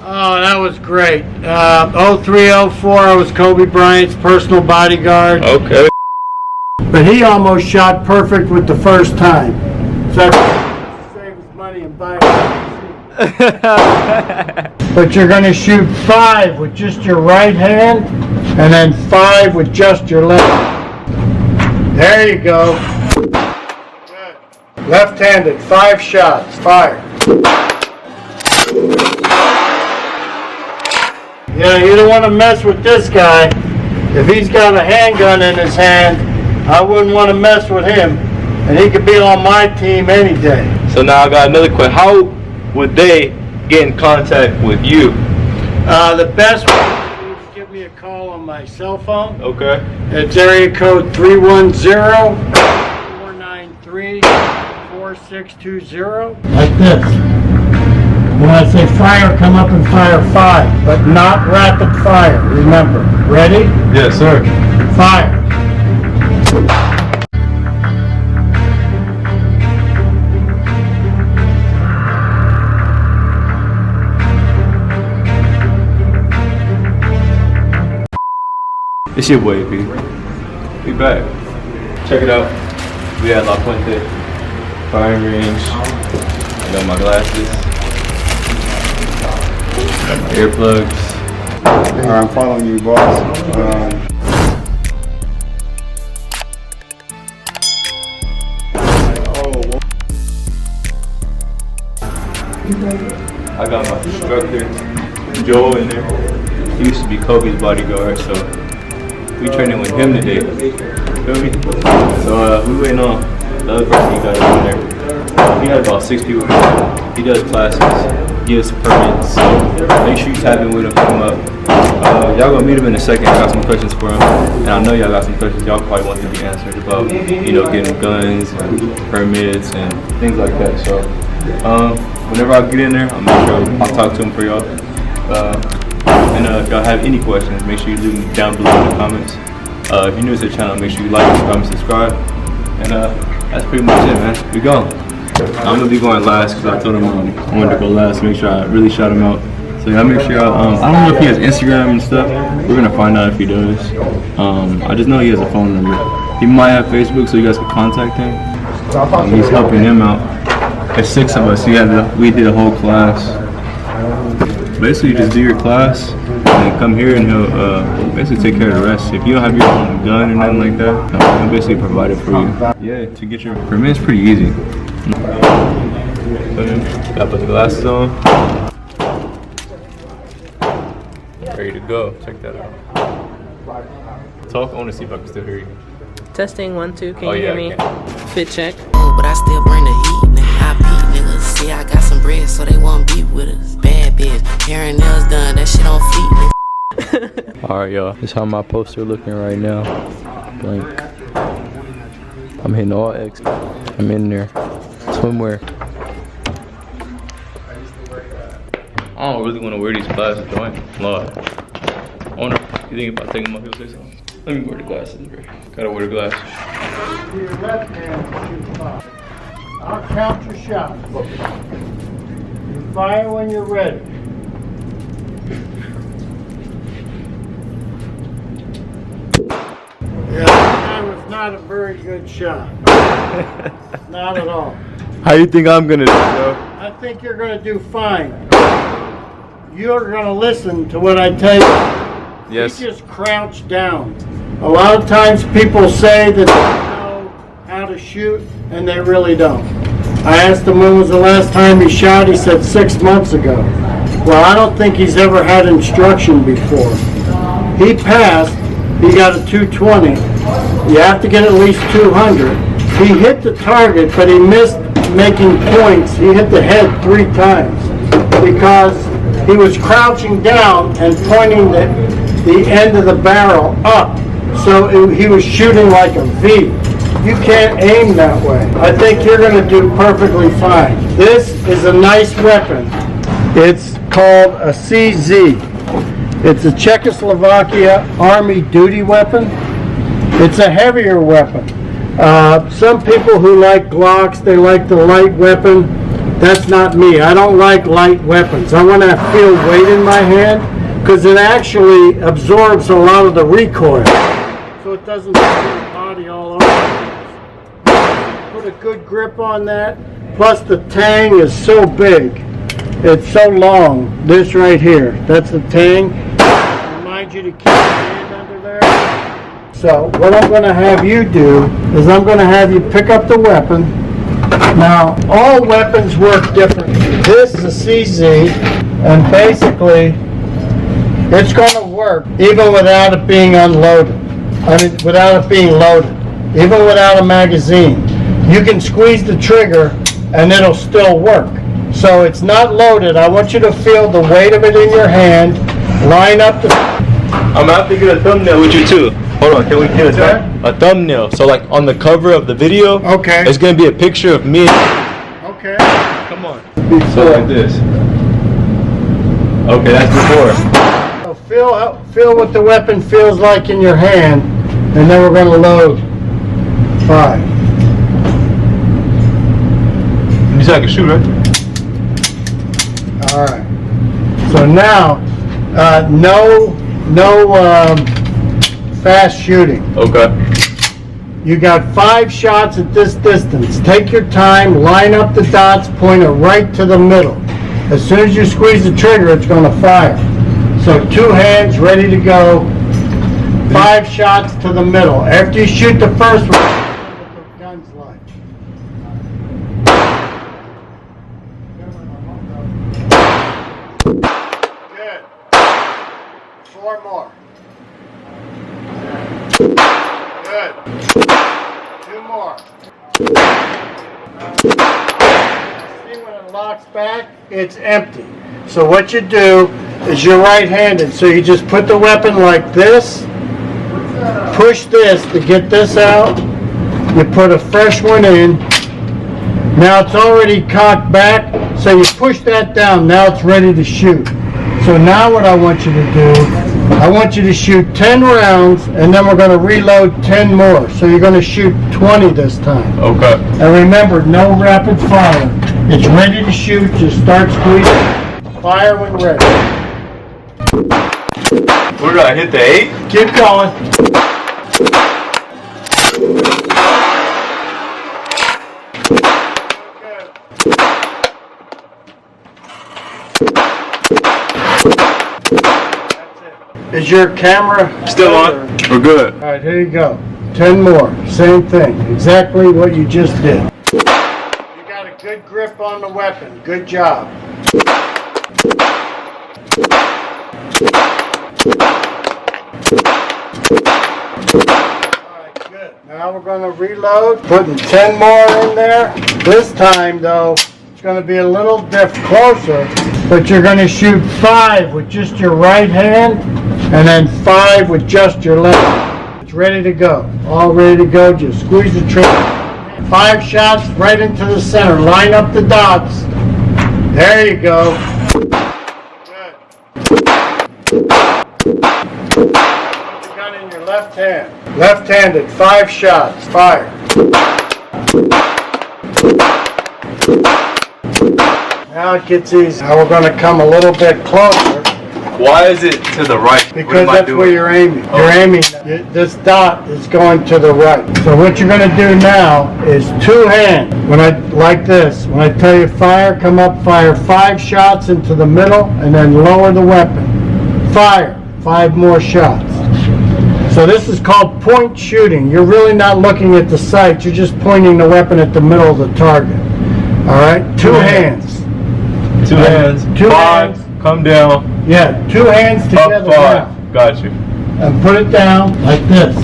Oh, that was great. 0304, I was Kobe Bryant's personal bodyguard. Okay. But he almost shot perfect with the first time. So I save his money and buy it. But you're going to shoot 5 with just your right hand, and then 5 with just your left. There you go. Good. Left-handed, 5 shots. Fire. Yeah, you don't want to mess with this guy. If he's got a handgun in his hand, I wouldn't want to mess with him. And he could be on my team any day. So now I got another question. How would they get in contact with you? The best way is to give me a call on my cell phone. Okay. It's area code 310-493-4620. Like this. When I say fire, come up and fire 5, but not rapid fire. Remember. Ready? Yes, sir. Fire. It's your boy, B. We back. Check it out. We at La Puente firing range. I got my glasses. Got my earplugs. Alright, I'm following you, boss. I got my instructor, Joel, in there. He used to be Kobe's bodyguard, so we training with him today. Feel me? So we waiting on the other person he got over there. He has about 6 people. He does classes, gives permits. So make sure you tap in with him, pick him up. Y'all gonna meet him in a second. I got some questions for him, and I know y'all got some questions y'all probably want to be answered about, getting guns and permits and things like that. So whenever I get in there, I'll make sure I'll talk to him for y'all. And if y'all have any questions, make sure you leave them down below in the comments. If you're new to the channel, make sure you like, comment, subscribe. And that's pretty much it, man. We gone. I'm gonna be going last because I told him I wanted to go last. Make sure I really shout him out. So y'all make sure y'all, I don't know if he has Instagram and stuff. We're gonna find out if he does. I just know he has a phone number. He might have Facebook, so you guys can contact him. He's helping him out. There's 6 of us. We did a whole class. Basically, just do your class and come here, and he'll basically take care of the rest. If you don't have your own gun or nothing like that, he'll basically provide it for you. Yeah, to get your permit is pretty easy. Gotta put the glasses on. Ready to go. Check that out. Talk. I want to see if I can still hear you. Testing 1 2. Can you hear me? Fit check. But I still bring the heat. Nigga, I beat niggas. See, I got some bread, so they won't beat with us. Bad bitch, hair and nails done. That shit on feet, nigga. All right, y'all. This is how my poster looking right now. Blank. I'm hitting all X. I'm in there. Swimwear. I don't really want to wear these glasses, though. I ain't lying. You think about taking them off, you'll say something? Let me wear the glasses, bro. Gotta wear the glasses. To your left hand, shoot 5. I'll count your shots. You fire when you're ready. Yeah, that was not a very good shot. Not at all. How you think I'm gonna do, bro? I think you're gonna do fine. You're gonna listen to what I tell you. Yes. You just crouch down. A lot of times people say that they know how to shoot, and they really don't. I asked him when was the last time he shot. He said 6 months ago. Well, I don't think he's ever had instruction before. He passed. He got a 220. You have to get at least 200. He hit the target, but he missed making points. He hit the head 3 times because he was crouching down and pointing the end of the barrel up. So he was shooting like a V. You can't aim that way. I think you're going to do perfectly fine. This is a nice weapon. It's called a CZ. It's a Czechoslovakia Army duty weapon. It's a heavier weapon. Some people who like Glocks, they like the light weapon. That's not me. I don't like light weapons. I want to feel weight in my hand because it actually absorbs a lot of the recoil. So it doesn't put your body all over. Put a good grip on that. Plus the tang is so big. It's so long. This right here. That's the tang. Remind you to keep your hand under there. So what I'm going to have you do is I'm going to have you pick up the weapon. Now, all weapons work differently. This is a CZ, and basically, it's going to work even without it being unloaded. I mean, without it being loaded. Even without a magazine. You can squeeze the trigger, and it'll still work. So it's not loaded. I want you to feel the weight of it in your hand. Line up the... I'm gonna have to get a thumbnail with you too. Hold on, can we get a thumbnail? So like on the cover of the video, Okay. it's gonna be a picture of me. Okay. Come on. So like this. Okay, that's before. So feel what the weapon feels like in your hand, and then we're going to load 5. You said I can shoot, right? All right. So now, no fast shooting. Okay. You got 5 shots at this distance. Take your time, line up the dots, point it right to the middle. As soon as you squeeze the trigger, it's going to fire. So 2 hands ready to go. 5 shots to the middle. After you shoot the first one, what the gun's like. Good. 4 more. Good. 2 more. See when it locks back, it's empty. So what you do is you're right-handed, so you just put the weapon like this, push this to get this out, you put a fresh one in, now it's already cocked back, so you push that down, now it's ready to shoot. So now what I want you to do, I want you to shoot 10 rounds, and then we're going to reload 10 more. So you're going to shoot 20 this time. Okay. And remember, no rapid fire. It's ready to shoot, just start squeezing. Fire when ready. Where did I hit the 8? Keep going. Is your camera Still on? We're good. All right, here you go. 10 more. Same thing. Exactly what you just did. You got a good grip on the weapon. Good job. Alright, good. Now we're going to reload. Putting 10 more in there. This time, though, it's going to be a little closer, but you're going to shoot 5 with just your right hand, and then 5 with just your left. It's ready to go. All ready to go. Just squeeze the trigger. 5 shots right into the center. Line up the dots. There you go. Good. Put the gun in your left hand. Left-handed. 5 shots. Fire. Now it gets easy. Now we're going to come a little bit closer. Why is it to the right? Because that's where you're aiming. You're aiming. This dot is going to the right. So what you're going to do now is 2 hands. When I like this, when I tell you fire, come up, fire 5 shots into the middle, and then lower the weapon. Fire 5 more shots. So this is called point shooting. You're really not looking at the sight. You're just pointing the weapon at the middle of the target. All right. 2 hands. 2 hands. 2 5. hands. Come down. Yeah, 2 hands together. Up 5. Got you. And put it down like this.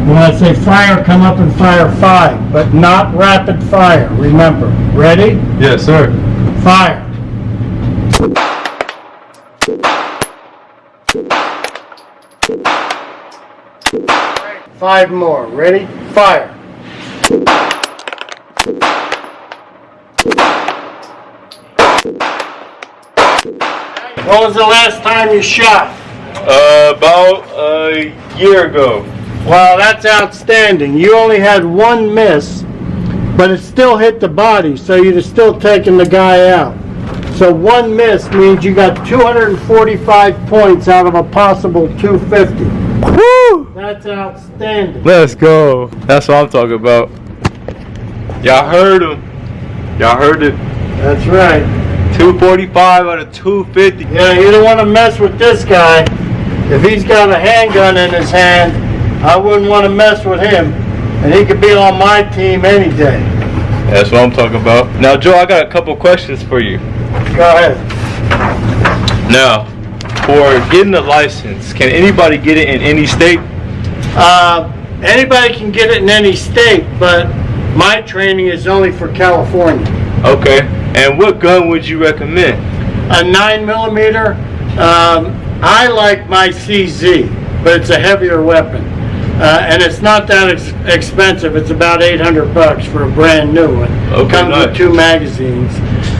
When I say fire, come up and fire 5, but not rapid fire. Remember. Ready? Yes, sir. Fire. 5 more. Ready? Fire. When was the last time you shot? About a year ago. Well, that's outstanding. You only had 1 miss, but it still hit the body, so you'd have still taken the guy out. So one miss means you got 245 points out of a possible 250. Woo! That's outstanding. Let's go. That's what I'm talking about. Y'all heard him. Y'all heard it. That's right. 245 out of 250. Yeah, you don't want to mess with this guy. If he's got a handgun in his hand, I wouldn't want to mess with him. And he could be on my team any day. That's what I'm talking about. Now, Joe, I got a couple questions for you. Go ahead. Now, for getting a license, can anybody get it in any state? Anybody can get it in any state, but my training is only for California. Okay. And what gun would you recommend? A 9mm. I like my CZ, but it's a heavier weapon. And it's not that expensive. It's about $800 for a brand new one. Okay, Comes nice. with 2 magazines.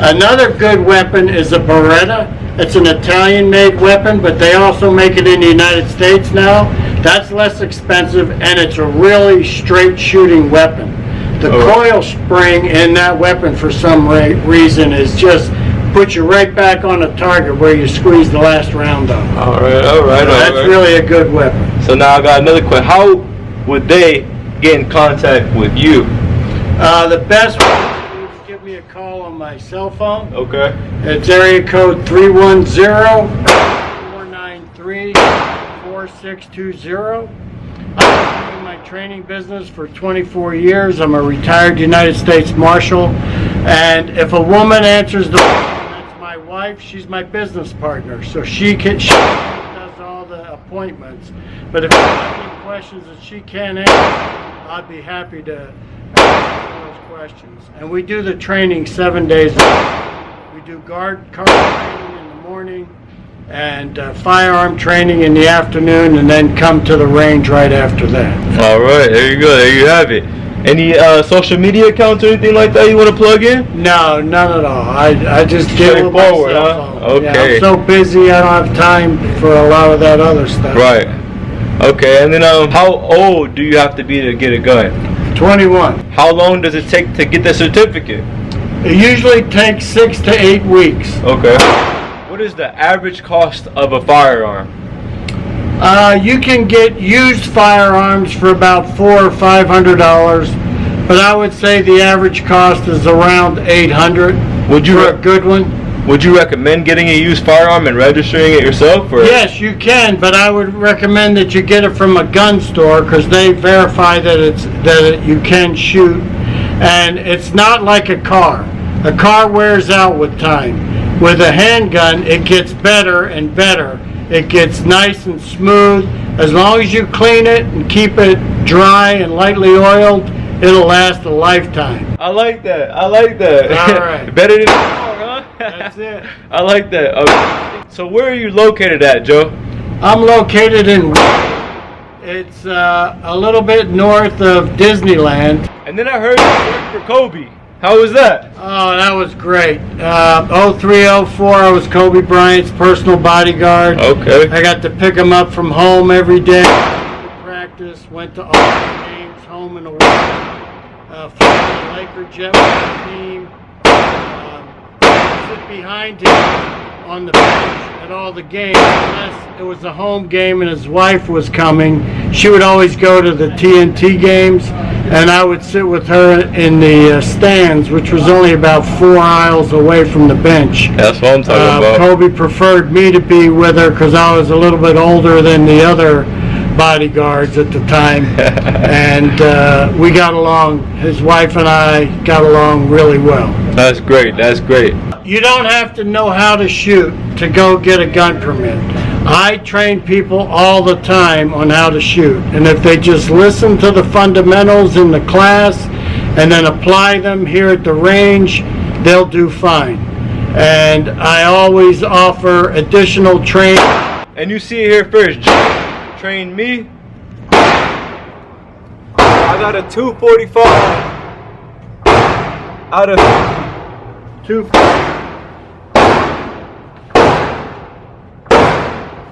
Another good weapon is a Beretta. It's an Italian-made weapon, but they also make it in the United States now. That's less expensive, and it's a really straight shooting weapon. The coil spring in that weapon, for some reason, is just put you right back on the target where you squeeze the last round off. All right. That's really a good weapon. So now I got another question. How would they get in contact with you? The best way to do is give me a call on my cell phone. Okay. It's area code 310-493-4620. I've been in my training business for 24 years. I'm a retired United States Marshal. And if a woman answers the phone, that's my wife. She's my business partner. So she does all the appointments. But if you have any questions that she can't answer, I'd be happy to answer those questions. And we do the training 7 days a week. We do car training in the morning and firearm training in the afternoon, and then come to the range right after that. All right, there you go. There you have it. Any social media accounts or anything like that you want to plug in? No, none at all. I just deal with my Straightforward, cell huh? phone. Okay. Yeah, I'm so busy, I don't have time for a lot of that other stuff. Right. Okay, and then how old do you have to be to get a gun? 21. How long does it take to get the certificate? It usually takes 6 to 8 weeks. Okay. What is the average cost of a firearm? You can get used firearms for about $400 or $500, but I would say the average cost is around $800 for a good one. Would you recommend getting a used firearm and registering it yourself? Or? Yes, you can, but I would recommend that you get it from a gun store because they verify that you can shoot, and it's not like a car. A car wears out with time. With a handgun, it gets better and better. It gets nice and smooth. As long as you clean it and keep it dry and lightly oiled, it'll last a lifetime. I like that. I like that. All right. Better than a car, huh? That's it. I like that. Okay. So where are you located at, Joe? I'm located in it's a little bit north of Disneyland. And then I heard you worked for Kobe. How was that? Oh, that was great. 03-04, I was Kobe Bryant's personal bodyguard. Okay. I got to pick him up from home every day. Practice, went to all the games, home and away. Flew the Laker jet with the team. Sit behind him on the bench at all the games. Unless it was a home game and his wife was coming, she would always go to the TNT games, and I would sit with her in the stands, which was only about 4 aisles away from the bench. That's what I'm talking about. Kobe preferred me to be with her because I was a little bit older than the other bodyguards at the time, and we got along. His wife and I got along really well. That's great. That's great. You don't have to know how to shoot to go get a gun permit. I train people all the time on how to shoot, and if they just listen to the fundamentals in the class and then apply them here at the range, they'll do fine. And I always offer additional training. And you see it here first. Train me. I got a 245 out of 240.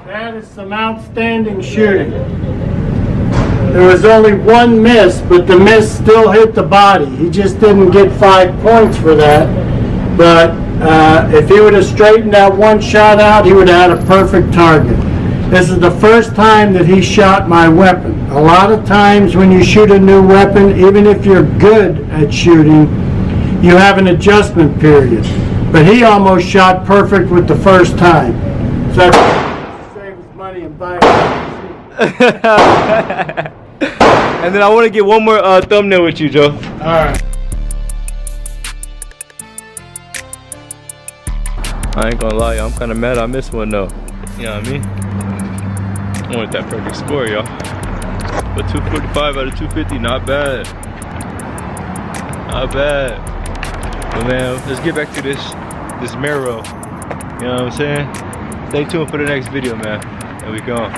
That is some outstanding shooting. There was only one miss, but the miss still hit the body. He just didn't get 5 points for that. But if he would have straightened that one shot out, he would have had a perfect target. This is the first time that he shot my weapon. A lot of times when you shoot a new weapon, even if you're good at shooting, you have an adjustment period. But he almost shot perfect with the first time. So that's save his money and buy it. And then I want to get one more thumbnail with you, Joe. Alright. I ain't gonna lie, I'm kind of mad I missed one though. You know what I mean? I wanted that perfect score, y'all. But 245 out of 250, not bad. Not bad. But man, let's get back to this marrow. You know what I'm saying? Stay tuned for the next video, man. There we go.